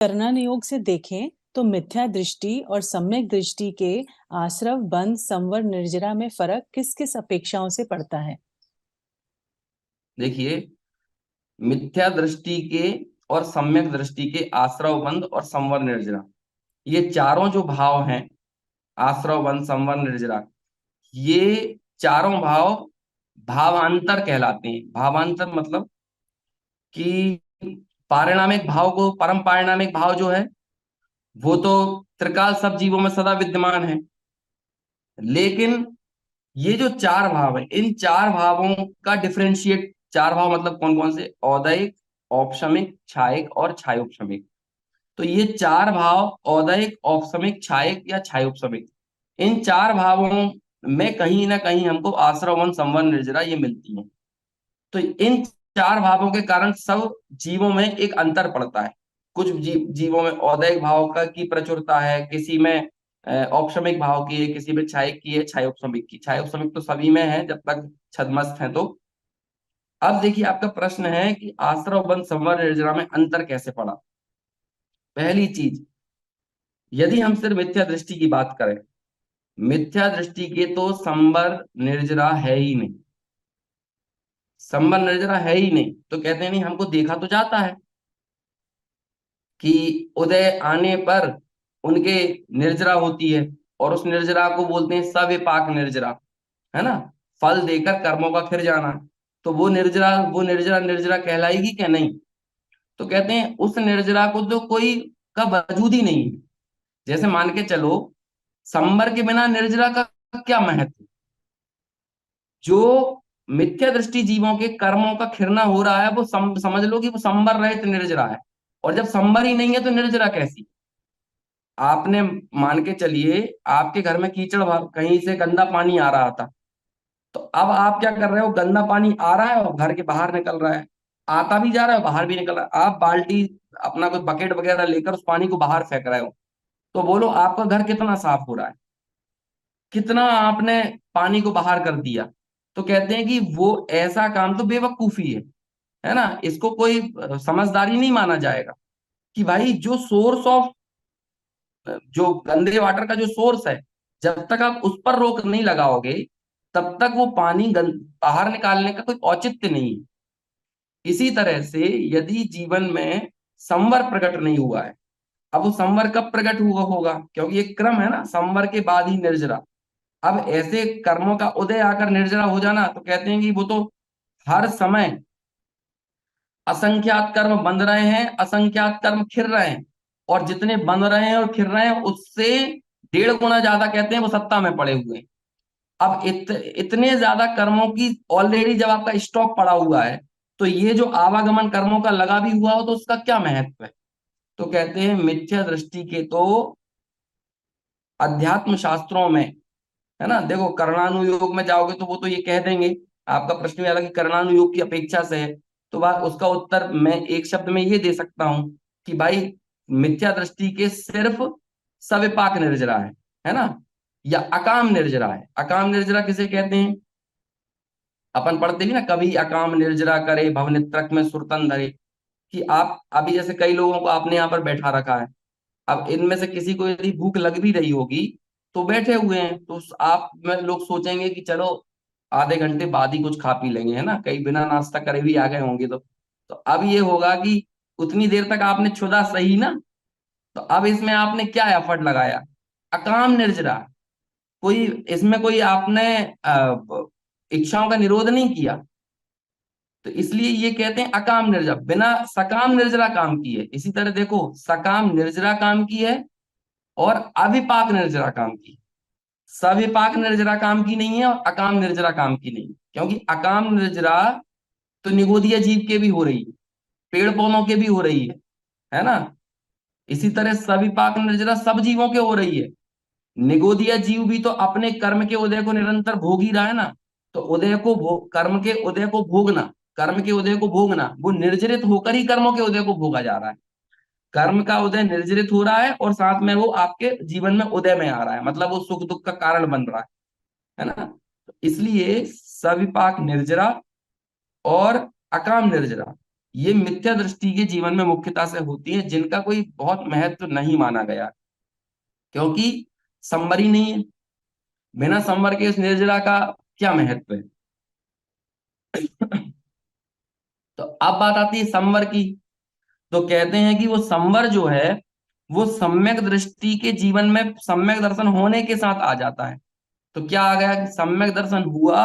कर्णन योग से देखें तो मिथ्या दृष्टि और सम्यक दृष्टि के आश्रव बंध संवर निर्जरा में फर्क किस किस अपेक्षाओं से पड़ता है? देखिए, मिथ्या दृष्टि के और सम्यक दृष्टि के आश्रव बंध और संवर निर्जरा, ये चारों जो भाव हैं, आश्रव बंध संवर निर्जरा, ये चारों भाव भावांतर कहलाते हैं। भावांतर मतलब कि पारिणामिक भाव को, परम पारिणामिक भाव जो है वो तो त्रिकाल सब जीवों में सदा विद्यमान है, लेकिन ये जो चार भाव है, इन चार भावों का डिफरेंशिएट, चार भाव मतलब कौन कौन से? औदयिक, औपशमिक, छायिक और छायोपशमिक। तो ये चार भाव औदयिक, औपशमिक, छायिक या छायोपशमिक, इन चार भावों में कहीं ना कहीं हमको आश्रवन संवर निर्जरा ये मिलती है। तो इन चार भावों के कारण सब जीवों में एक अंतर पड़ता है। कुछ जीवों में औदैहिक भाव का की प्रचुरता है, किसी में औपशमिक भाव की है, किसी में छायिक की है, छायोपशमिक की। छायोपशमिक तो सभी में है जब तक छदमस्त है। तो अब देखिए, आपका प्रश्न है कि आश्रव बंध संवर निर्जरा में अंतर कैसे पड़ा। पहली चीज, यदि हम सिर्फ मिथ्या दृष्टि की बात करें, मिथ्या दृष्टि के तो संवर निर्जरा है ही नहीं। संवर निर्जरा है ही नहीं तो कहते हैं नहीं, हमको देखा तो जाता है कि उदय आने पर उनके निर्जरा होती है, और उस निर्जरा को बोलते हैं सविपाक निर्जरा, है ना। फल देकर कर्मों का फिर जाना। तो वो निर्जरा निर्जरा कहलाएगी क्या? नहीं। तो कहते हैं उस निर्जरा को तो कोई का वजूद ही नहीं है। जैसे मान के चलो, संबर के बिना निर्जरा का क्या महत्व। जो मिथ्या दृष्टि जीवों के कर्मों का खिरना हो रहा है, वो समझ लो कि वो संबर रहित निर्जरा है। और जब संबर ही नहीं है तो निर्जरा कैसी? आपने मान के चलिए, आपके घर में कीचड़ कहीं से गंदा पानी आ रहा था, तो अब आप क्या कर रहे हो? गंदा पानी आ रहा है और घर के बाहर निकल रहा है, आता भी जा रहा है बाहर भी निकल रहा है। आप बाल्टी, अपना कोई बकेट वगैरह लेकर उस पानी को बाहर फेंक रहे हो, तो बोलो आपका घर कितना साफ हो रहा है, कितना आपने पानी को बाहर कर दिया। तो कहते हैं कि वो ऐसा काम तो बेवकूफी है ना। इसको कोई समझदारी नहीं माना जाएगा कि भाई जो सोर्स ऑफ, जो गंदे वाटर का जो सोर्स है, जब तक आप उस पर रोक नहीं लगाओगे तब तक वो पानी बाहर निकालने का कोई औचित्य नहीं है। इसी तरह से यदि जीवन में संवर प्रकट नहीं हुआ है, अब वो संवर कब प्रकट हुआ होगा? क्योंकि एक क्रम है ना, संवर के बाद ही निर्जरा। अब ऐसे कर्मों का उदय आकर निर्जरा हो जाना, तो कहते हैं कि वो तो हर समय असंख्यात कर्म बंध रहे हैं, असंख्यात कर्म खिर रहे हैं, और जितने बंध रहे हैं और खिर रहे हैं उससे 1.5 गुना ज्यादा कहते हैं वो सत्ता में पड़े हुए हैं। अब इतने ज्यादा कर्मों की ऑलरेडी जब आपका स्टॉक पड़ा हुआ है, तो ये जो आवागमन कर्मों का लगा भी हुआ हो तो उसका क्या महत्व है? तो कहते हैं मिथ्या दृष्टि के तो अध्यात्म शास्त्रों में, है ना, देखो कर्णानुयोग में जाओगे तो वो तो ये कह देंगे, आपका प्रश्न ये आला कि कर्णानुयोग की अपेक्षा से है, तो वह उसका उत्तर मैं एक शब्द में ये दे सकता हूं कि भाई मिथ्या दृष्टि के सिर्फ सविपाक निर्जरा है ना, या अकाम निर्जरा है। अकाम निर्जरा किसे कहते हैं? अपन पढ़ते भी ना, कभी अकाम निर्जरा करे भवनित्रक में सुरतन धरे। कि आप अभी जैसे कई लोगों को आपने यहाँ पर बैठा रखा है, अब इनमें से किसी को यदि भूख लग भी रही होगी तो बैठे हुए हैं, तो आप में लोग सोचेंगे कि चलो आधे घंटे बाद ही कुछ खा पी लेंगे, है ना, कई बिना नाश्ता करे भी आ गए होंगे। तो अब ये होगा कि उतनी देर तक आपने छुदा सही ना, तो अब इसमें आपने क्या एफर्ट लगाया? अकाम निर्जरा। कोई इसमें कोई आपने इच्छाओं का निरोध नहीं किया। तो इसलिए ये कहते हैं अकाम निर्जरा, बिना सकाम निर्जरा काम की है। इसी तरह देखो, सकाम निर्जरा काम की है और अविपाक निर्जरा काम की। सविपाक निर्जरा काम की नहीं है और अकाम निर्जरा काम की नहीं, क्योंकि अकाम निर्जरा तो निगोदिया जीव के भी हो रही है, पेड़ पौधों के भी हो रही है ना। इसी तरह सविपाक निर्जरा सब जीवों के हो रही है। निगोदिया जीव भी तो अपने कर्म के उदय को निरंतर भोग ही रहा है ना। तो उदय को भोग, कर्म के उदय को भोगना, कर्म के उदय को भोगना, वो निर्जरित होकर ही कर्मों के उदय को भोगा जा रहा है। कर्म का उदय निर्जरित हो रहा है और साथ में वो आपके जीवन में उदय में आ रहा है, मतलब वो सुख दुख का कारण बन रहा है ना। तो इसलिए सविपाक निर्जरा और अकाम निर्जरा, ये मिथ्या दृष्टि के जीवन में मुख्यता से होती है, जिनका कोई बहुत महत्व नहीं माना गया, क्योंकि संवर ही नहीं है। बिना संवर के इस निर्जरा का क्या महत्व है? तो अब बात आती है संवर की। तो कहते हैं कि वो संवर जो है वो सम्यक दृष्टि के जीवन में सम्यक दर्शन होने के साथ आ जाता है। तो क्या आ गया कि सम्यक दर्शन हुआ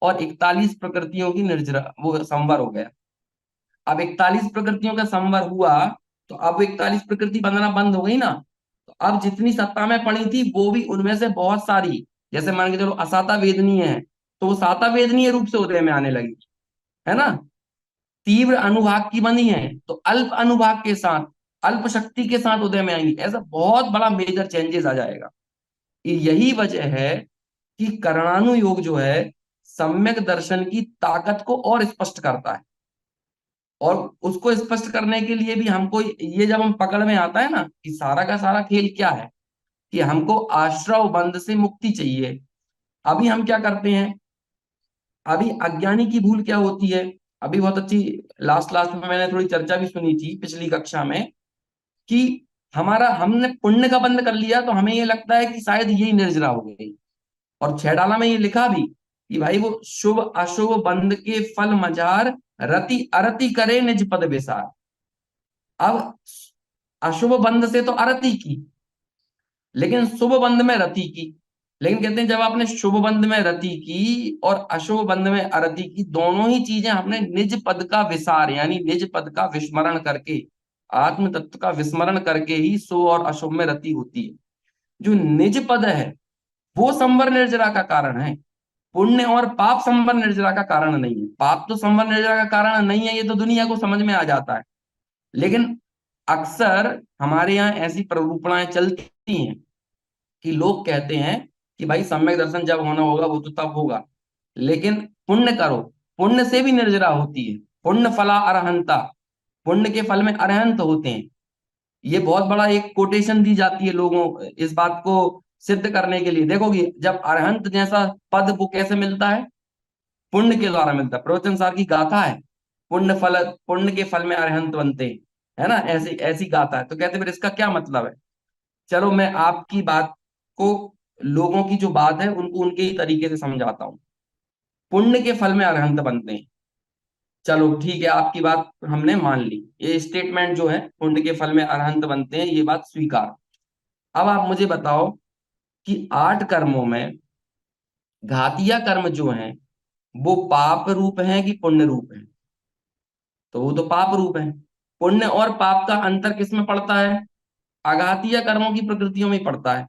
और 41 प्रकृतियों की निर्जरा वो संवर हो गया। अब 41 प्रकृतियों का संवर हुआ, तो अब 41 प्रकृति बनना बंद हो गई ना। तो अब जितनी सत्ता में पड़ी थी वो भी उनमें से बहुत सारी, जैसे मान के चलो असाता वेदनीय है, तो वो साता वेदनीय रूप से उदय में आने लगी, है ना। तीव्र अनुभाग की बनी है तो अल्प अनुभाग के साथ, अल्प शक्ति के साथ उदय में आएंगी। ऐसा बहुत बड़ा मेजर चेंजेस आ जाएगा। यही वजह है कि कर्णानु योग जो है सम्यक दर्शन की ताकत को और स्पष्ट करता है। और उसको स्पष्ट करने के लिए भी हमको ये जब हम पकड़ में आता है ना कि सारा का सारा खेल क्या है, कि हमको आश्रव बंध से मुक्ति चाहिए। अभी हम क्या करते हैं, अभी अज्ञानी की भूल क्या होती है। अभी बहुत अच्छी लास्ट लास्ट में मैंने थोड़ी चर्चा भी सुनी थी पिछली कक्षा में, कि हमारा हमने पुण्य का बंध कर लिया तो हमें ये लगता है कि शायद यही निर्जरा हो गई। और छेडाला में ये लिखा भी कि भाई वो शुभ अशुभ बंध के फल मजार, रति अरति करे निज पद विसार। अब अशुभ बंध से तो अरति की, लेकिन शुभ बंध में रति की। लेकिन कहते हैं जब आपने शुभ बंध में रति की और अशुभ बंध में अरति की, दोनों ही चीजें हमने निज पद का विसार यानी निज पद का विस्मरण करके, आत्म तत्व का विस्मरण करके ही शुभ और अशुभ में रति होती है। जो निज पद है वो संवर निर्जरा का कारण है। पुण्य और पाप संवर निर्जरा का कारण नहीं है। पाप तो संवर निर्जरा का कारण नहीं है, ये तो दुनिया को समझ में आ जाता है। लेकिन अक्सर हमारे यहाँ ऐसी प्ररूपणाएं चलती हैं कि लोग कहते हैं कि भाई सम्यक दर्शन जब होना होगा वो तो तब होगा, लेकिन पुण्य करो, पुण्य से भी निर्जरा होती है। पुण्य फला अरहंता, पुण्य के फल में अरहंत होते हैं। ये बहुत बड़ा एक कोटेशन दी जाती है लोगों इस बात को सिद्ध करने के लिए। देखोगे जब अरहंत जैसा पद वो कैसे मिलता है, पुण्य के द्वारा मिलता है। प्रवचन सार की गाथा है, पुण्य फल, पुण्य के फल में अरहंत बनते हैं, है ना, ऐसी ऐसी गाथा है। तो कहते हैं फिर इसका क्या मतलब है। चलो मैं आपकी बात को, लोगों की जो बात है उनको उनके ही तरीके से समझाता हूँ। पुण्य के फल में अरहंत बनते हैं, चलो ठीक है, आपकी बात हमने मान ली। ये स्टेटमेंट जो है पुण्य के फल में अरहंत बनते हैं, ये बात स्वीकार। अब आप मुझे बताओ कि 8 कर्मों में घातिया कर्म जो हैं वो पाप रूप हैं कि पुण्य रूप हैं? तो वो तो पाप रूप है। पुण्य और पाप का अंतर किस में पड़ता है? आघातीय कर्मों की प्रकृतियों में पड़ता है।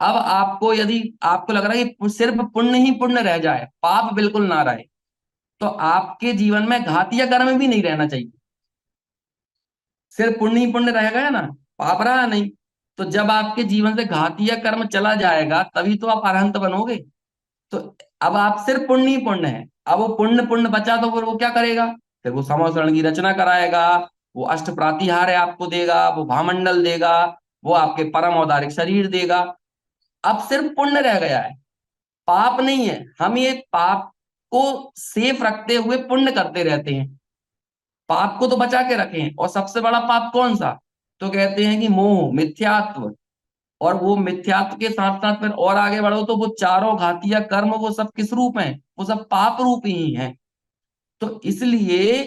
अब आपको यदि आपको लग रहा है कि सिर्फ पुण्य ही पुण्य रह जाए, पाप बिल्कुल ना रहे, तो आपके जीवन में घातीय कर्म भी नहीं रहना चाहिए। सिर्फ पुण्य ही पुण्य रहेगा है ना, पाप रहा नहीं। तो जब आपके जीवन से घातीय कर्म चला जाएगा तभी तो आप अरहंत बनोगे। तो अब आप सिर्फ पुण्य ही पुण्य है। अब वो पुण्य पुण्य बचा तो फिर वो क्या करेगा? फिर वो समवसरण की रचना कराएगा, वो अष्ट प्रातिहार्य आपको देगा, वो भामंडल देगा, वो आपके परम औदारिक शरीर देगा। अब सिर्फ पुण्य रह गया है, पाप नहीं है। हम ये पाप को सेफ रखते हुए पुण्य करते रहते हैं, पाप को तो बचा के रखें। और सबसे बड़ा पाप कौन सा? तो कहते हैं कि मोह, मिथ्यात्व। और वो मिथ्यात्व के साथ साथ फिर और आगे बढ़ो तो वो चारों घातीय कर्म वो सब किस रूप हैं? वो सब पाप रूप ही हैं। तो इसलिए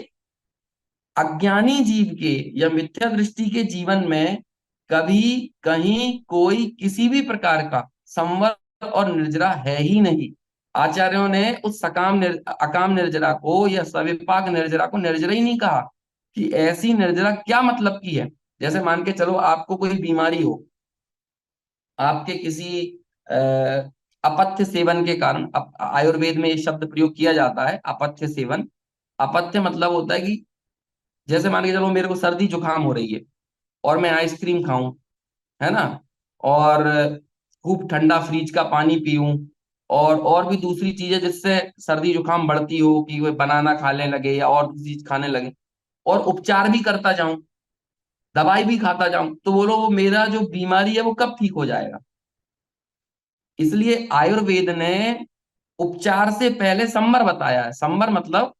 अज्ञानी जीव के या मिथ्या दृष्टि के जीवन में कभी कहीं कोई किसी भी प्रकार का संवर और निर्जरा है ही नहीं। आचार्यों ने उस अकाम निर्जरा को या सविपाक निर्जरा को निर्जरा ही नहीं कहा। कि ऐसी निर्जरा क्या मतलब की है? जैसे मान के चलो आपको कोई बीमारी हो, आपके किसी अपथ्य सेवन के कारण, आयुर्वेद में ये शब्द प्रयोग किया जाता है अपथ्य सेवन। अपथ्य मतलब होता है कि जैसे मान के चलो मेरे को सर्दी जुकाम हो रही है और मैं आइसक्रीम खाऊं, है ना, और खूब ठंडा फ्रिज का पानी पीऊं, और भी दूसरी चीजें जिससे सर्दी जुकाम बढ़ती हो, कि वो बनाना खाने लगे या और चीज खाने लगे, और उपचार भी करता जाऊं, दवाई भी खाता जाऊं, तो बोलो वो मेरा जो बीमारी है वो कब ठीक हो जाएगा? इसलिए आयुर्वेद ने उपचार से पहले संवर बताया है। संवर मतलब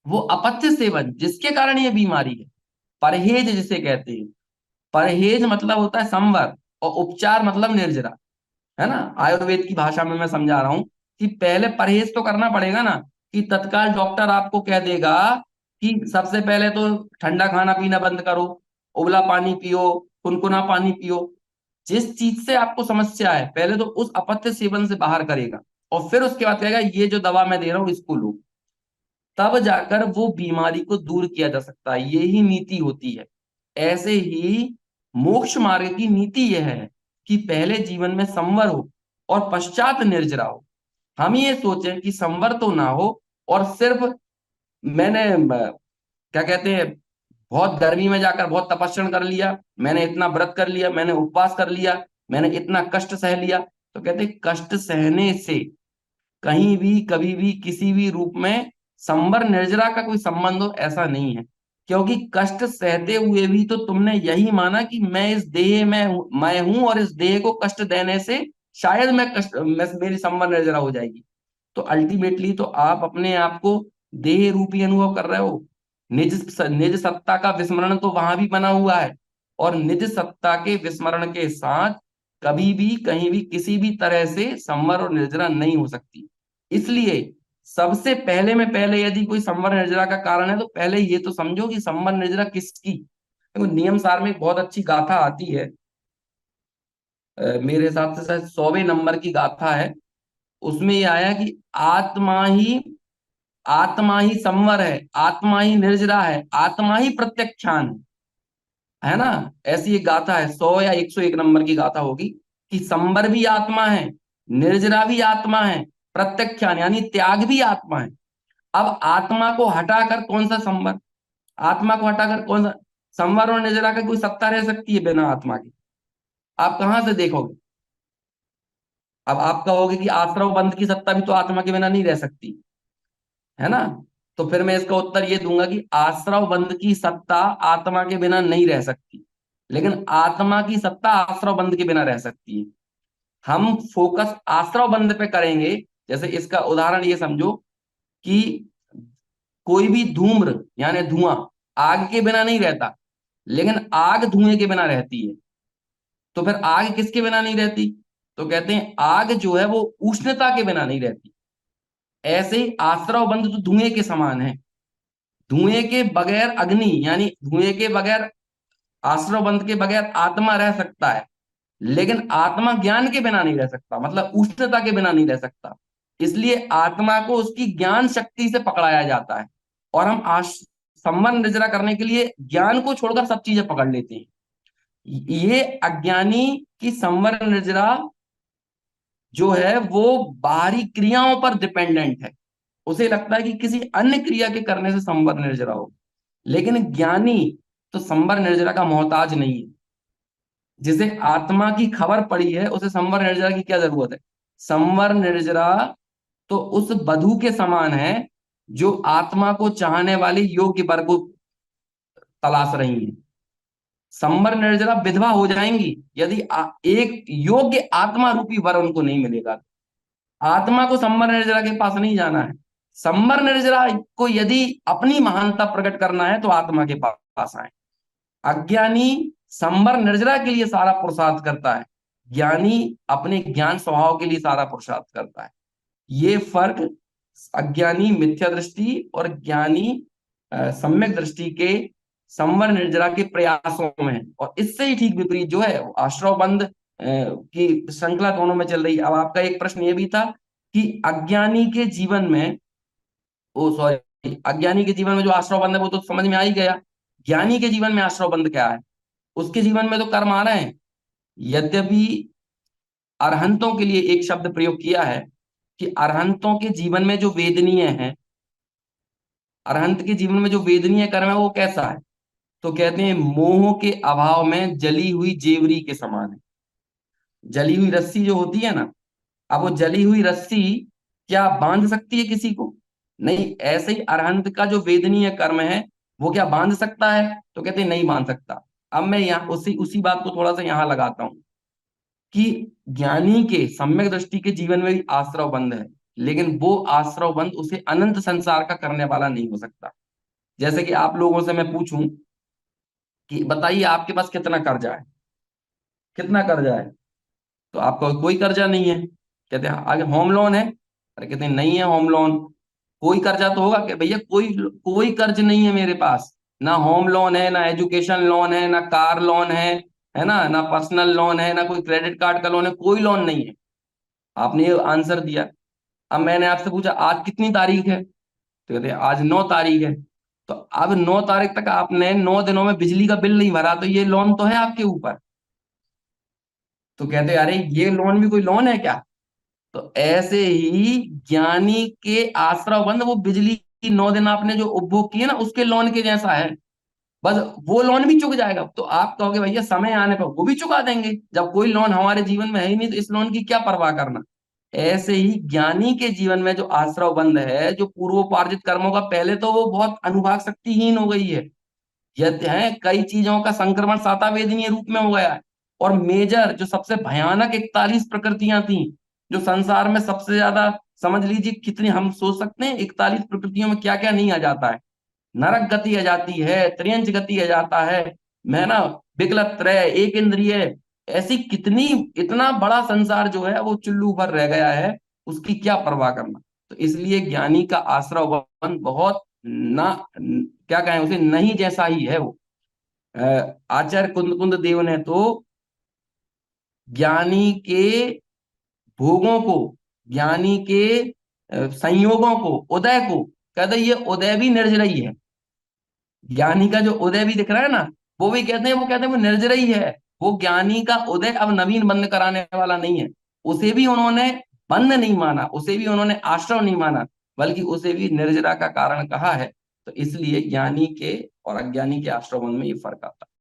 वो अपथ्य सेवन जिसके कारण ये बीमारी है, परहेज जिसे कहते हैं। परहेज मतलब होता है संवर, और उपचार मतलब निर्जरा, है ना। आयुर्वेद की भाषा में मैं समझा रहा हूं कि पहले परहेज तो करना पड़ेगा ना, कि तत्काल डॉक्टर आपको कह देगा कि सबसे पहले तो ठंडा खाना पीना बंद करो, उबला पानी पियो, कुनकुना पानी पियो। जिस चीज से आपको समस्या है पहले तो उस अपथ्य सेवन से बाहर करेगा, और फिर उसके बाद कहेगा ये जो दवा मैं दे रहा हूं इसको लो। तब जाकर वो बीमारी को दूर किया जा सकता है। यही नीति होती है। ऐसे ही मोक्ष मार्ग की नीति यह है कि पहले जीवन में संवर हो और पश्चात निर्जरा हो। हम ये सोचें कि संवर तो ना हो, और सिर्फ मैंने क्या कहते हैं, बहुत गर्मी में जाकर बहुत तपस्या कर लिया, मैंने इतना व्रत कर लिया, मैंने उपवास कर लिया, मैंने इतना कष्ट सह लिया। तो कहते हैं कष्ट सहने से कहीं भी कभी भी किसी भी रूप में संवर निर्जरा का कोई संबंध हो, ऐसा नहीं है। क्योंकि कष्ट सहते हुए भी तो तुमने यही माना कि मैं इस देह में मैं हूं, और इस देह को कष्ट देने से शायद मेरी संवर निर्जरा हो जाएगी। तो अल्टीमेटली तो आप अपने आप को देह रूपी अनुभव कर रहे हो। निज सत्ता का विस्मरण तो वहां भी बना हुआ है, और निज सत्ता के विस्मरण के साथ कभी भी कहीं भी किसी भी तरह से संवर और निर्जरा नहीं हो सकती। इसलिए सबसे पहले में पहले यदि कोई संवर निर्जरा का कारण है तो पहले ये तो समझो कि संवर निर्जरा किसकी। देखो नियम सार में एक बहुत अच्छी गाथा आती है, मेरे हिसाब से शायद 100वें नंबर की गाथा है। उसमें ये आया कि आत्मा ही संवर है, आत्मा ही निर्जरा है, आत्मा ही प्रत्यक्षान है ना। ऐसी एक गाथा है, 100 या 101 नंबर की गाथा होगी, कि संवर भी आत्मा है, निर्जरा भी आत्मा है, प्रत्यक्षान यानी त्याग भी आत्मा है। अब आत्मा को हटाकर कौन सा संवर, आत्मा को हटाकर कौन सा संवर और निर्जरा का कोई सत्ता रह सकती है बिना आत्मा की? आप कहां से देखोगे? अब आप कहोगे कि आश्रव बंध की सत्ता भी तो आत्मा के बिना नहीं रह सकती, है ना। तो फिर मैं इसका उत्तर ये दूंगा कि आश्रव बंध की सत्ता आत्मा के बिना नहीं रह सकती, लेकिन आत्मा की सत्ता आश्रव बंध के बिना रह सकती है। हम फोकस आश्रव बंध पे करेंगे। जैसे इसका उदाहरण ये समझो कि कोई भी धूम्र यानी धुआं आग के बिना नहीं रहता, लेकिन आग धुएं के बिना रहती है। तो फिर आग किसके बिना नहीं रहती? तो कहते हैं आग जो है वो उष्णता के बिना नहीं रहती। ऐसे ही आश्रव बंध तो धुएं के समान है। धुएं के बगैर अग्नि यानी धुएं के बगैर आश्रव बंध के बगैर आत्मा रह सकता है, लेकिन आत्मा ज्ञान के बिना नहीं रह सकता, मतलब उष्णता के बिना नहीं रह सकता। इसलिए आत्मा को उसकी ज्ञान शक्ति से पकड़ाया जाता है, और हम संबंध निर्जरा करने के लिए ज्ञान को छोड़कर सब चीजें पकड़ लेते हैं। ये अज्ञानी की संवर निर्जरा जो है वो बाहरी क्रियाओं पर डिपेंडेंट है। उसे लगता है कि किसी अन्य क्रिया के करने से संवर निर्जरा हो, लेकिन ज्ञानी तो संवर निर्जरा का मोहताज नहीं है। जिसे आत्मा की खबर पड़ी है उसे संवर निर्जरा की क्या जरूरत है? संवर निर्जरा तो उस बधू के समान है जो आत्मा को चाहने वाली योग्य वर को तलाश रही है। संवर निर्जरा विधवा हो जाएंगी यदि एक योग्य आत्मा रूपी वर उनको नहीं मिलेगा। आत्मा को संवर निर्जरा के पास नहीं जाना है। संवर निर्जरा को यदि अपनी महानता प्रकट करना है तो आत्मा के पास आए। अज्ञानी संवर निर्जरा के लिए सारा पुरुषार्थ करता है, ज्ञानी अपने ज्ञान स्वभाव के लिए सारा पुरुषार्थ करता है। ये फर्क अज्ञानी मिथ्या दृष्टि और ज्ञानी सम्यक दृष्टि के संवर निर्जरा के प्रयासों में है। और इससे ही ठीक विपरीत जो है वो आश्रव बंध की श्रृंखला दोनों में चल रही है। अब आपका एक प्रश्न ये भी था कि अज्ञानी के जीवन में, ओ सॉरी, अज्ञानी के जीवन में जो आश्रव बंध है वो तो समझ में आ ही गया। ज्ञानी के जीवन में आश्रव बंध क्या है? उसके जीवन में तो कर्म आ रहे हैं। यद्यपि अरहंतों के लिए एक शब्द प्रयोग किया है कि अरहंतों के जीवन में जो वेदनीय है, अरहंत के जीवन में जो वेदनीय कर्म है वो कैसा है? तो कहते हैं मोह के अभाव में जली हुई जेवरी के समान है। जली हुई रस्सी जो होती है ना, अब वो जली हुई रस्सी क्या बांध सकती है किसी को? नहीं। ऐसे ही अरहंत का जो वेदनीय कर्म है वो क्या बांध सकता है? तो कहते हैं नहीं बांध सकता। अब मैं यहाँ उसी उसी बात को थोड़ा सा यहाँ लगाता हूं कि ज्ञानी के सम्यक दृष्टि के जीवन में भी आश्रव बंध है, लेकिन वो आश्रव बंध उसे अनंत संसार का करने वाला नहीं हो सकता। जैसे कि आप लोगों से मैं पूछूं कि बताइए आपके पास कितना कर्जा है, कितना कर्जा है? तो आपका कोई कर्जा नहीं है। कहते हैं आगे होम लोन है, अरे कहते हैं नहीं है होम लोन। कोई कर्जा तो होगा कि भैया कोई कोई कर्ज नहीं है मेरे पास, ना होम लोन है, ना एजुकेशन लोन है, ना कार लोन है ना, ना पर्सनल लोन है, ना कोई क्रेडिट कार्ड का लोन है, कोई लोन नहीं है। आपने ये आंसर दिया। अब मैंने आपसे पूछा आज कितनी तारीख है, तो कहते हैं आज 9 तारीख है। तो अब 9 तारीख तक आपने 9 दिनों में बिजली का बिल नहीं भरा, तो ये लोन तो है आपके ऊपर। तो कहते हैं अरे ये लोन भी कोई लोन है क्या? तो ऐसे ही ज्ञानी के आश्रय बंध वो बिजली की 9 दिन आपने जो उपभोग किए ना उसके लोन के जैसा है। बस वो लोन भी चुक जाएगा। तो आप कहोगे भैया समय आने पर वो भी चुका देंगे, जब कोई लोन हमारे जीवन में है ही नहीं तो इस लोन की क्या परवाह करना। ऐसे ही ज्ञानी के जीवन में जो आश्रव बंध है, जो पूर्वोपार्जित कर्मों का, पहले तो वो बहुत अनुभाग शक्तिहीन हो गई है। यह है कई चीजों का संक्रमण सातावेदनीय रूप में हो गया है। और मेजर जो सबसे भयानक 41 प्रकृतियां थी, जो संसार में सबसे ज्यादा, समझ लीजिए कितनी, हम सोच सकते हैं 41 प्रकृतियों में क्या क्या नहीं आ जाता है। नरक गति आ जाती है, त्रियंच गति आ जाता है, मैं ना, विकलत त्रय, एक इंद्रिय, ऐसी कितनी, इतना बड़ा संसार जो है वो चुल्लू भर रह गया है, उसकी क्या परवाह करना। तो इसलिए ज्ञानी का आश्रय वन बहुत ना, क्या कहें उसे, नहीं जैसा ही है वो। आचार्य कुंद कुंद देव ने तो ज्ञानी के भोगों को, ज्ञानी के संयोगों को, उदय को, कहते ये उदय भी निर्जरई है। ज्ञानी का जो उदय भी दिख रहा है ना, वो भी कहते हैं, वो कहते हैं वो निर्जरई है। वो ज्ञानी का उदय अब नवीन बंद कराने वाला नहीं है। उसे भी उन्होंने बंद नहीं माना, उसे भी उन्होंने आश्रम नहीं माना, बल्कि उसे भी निर्जरा का कारण कहा है। तो इसलिए ज्ञानी के और अज्ञानी के आश्रम में ये फर्क आता है।